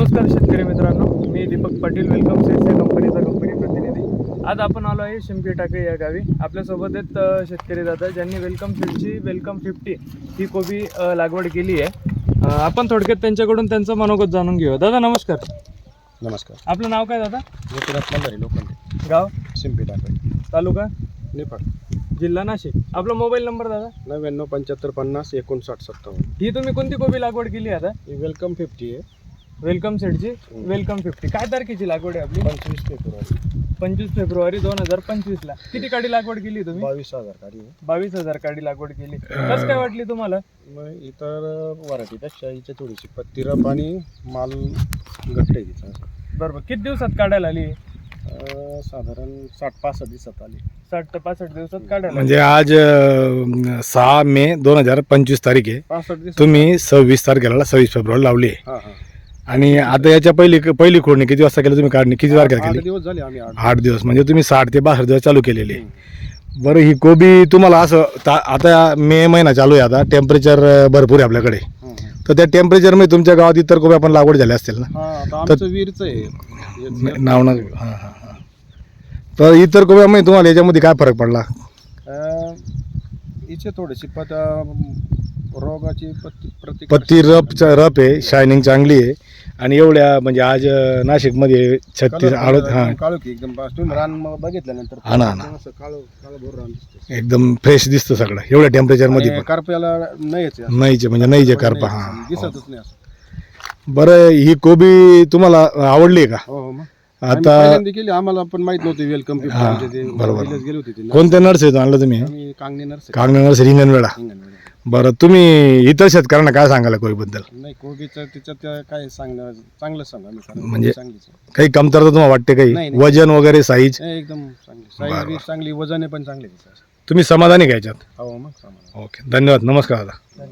नमस्कार शेतकरी मित्रांनो, मी दीपक पाटील, वेलकम सीड्स या कंपनीचा कंपनी प्रतिनिधी। आज आपण आलो आहे शिंपी टाकळी या गावी। आपल्यासोबत आहेत शेतकरी दादा ज्यांनी वेलकम सीडची वेलकम 50 ही कोबी लागवड केली आहे। आपण थोडक्यात त्यांच्याकडून त्यांचं मनोगत जाणून घेऊ। दादा नमस्कार। नमस्कार। आपलं नाव काय दादा? लोखंडे, गाव शिंपी टाकळी, तालुका निफाड, जिल्हा नाशिक। आपला मोबाईल नंबर दादा? 99 75 50 59 57। ही तुम्ही कोणती कोबी लागवड केली आता? ही वेलकम 50 आहे। वेलकम सीडची वेलकम 50 काय तारखेची लागवड आहे आपली? 25 फेब्रुवारी 25 फेब्रुवारी 2025 ला। किती काडी लागवड केली तुम्ही? 22,000 काढी आहे। 22,000 काडी लागवड केली। कसं काय वाटली तुम्हाला? मग इतर व्हरायटीपेक्षा हिची थोडीशी पत्तीरप आणि माल घट्ट आहे तिचा। बरोबर, किती दिवसात काढायला आली? साधारण 60-65 दिवसात आली। 60 ते 65 दिवसात काढायला म्हणजे आज 6 मे 2025 तारीख आहे। 65 दिवसात तुम्ही 26 तारखेला 26 फेब्रुवारी लावली आहे। हां हां। आणि आता याच्या पहिली खोडणी किती वाजता केली तुम्ही? काढणी किती तारखेला 8 केली? दिवस झाले आम्ही 8 दिवस, म्हणजे तुम्ही 60 ते 62 दिवस चालू केलेली आहे। बरं, ही कोबी तुम्हाला असं आता मे महिना चालू आहे, आता टेम्परेचर भरपूर आहे आपल्याकडे, तर त्या टेम्परेचरमध्ये तुमच्या गावात इतर कोबी आपण लागवड झाल्या असतील ना? हां, आता आमचं वीरचं आहे नाव ना? हां हां हां। तर इतर कोब्यामध्ये तुम्हाला याच्यामध्ये काय फरक पडला? हिचे थोडीशी रोगाची पत्ती रप आहे, शायनिंग चांगली आहे, आणि एवढ्या म्हणजे आज नाशिकमध्ये 36 आळत हां काळू की एकदम तुम्ही रान बघितल्यानंतर हा ना असं काळं भोर रान दिसतं, एकदम फ्रेश दिसतं सगळं एवढ्या टेम्परेचरमध्ये पण. करप्याला नाहीचे म्हणजे नाहीचे करपा हां दिसतच नाही असं। बरं, ही कोबी तुम्हाला आवडली का? हो हो, मग आता पहिल्यांदा केली, आम्हाला पण माहित नव्हती वेलकम बरोबर. गेली होती ती। कोणत्या नर्सरीतून आणलं तुम्ही? आम्ही कांगणे नर्सरी, कांगणे नर्सरी, हिंगणवेळा। बरं, तुम्ही इतर शेतकऱ्यांना काय सांगाल कोबीबद्दल? नाही, कोबीचं त्याच्यात काय चांगलं सांगा म्हणजे चांगलीच काही कमतरता तुम्हाला वाटते काही? नाही. वजन वगैरे साईज एकदम चांगली, साईज बी चांगली, वजने पण चांगली त्याच्यात। तुम्ही समाधानी घ्यायच्यात? हो मग सामान। ओके, धन्यवाद, नमस्कार दादा।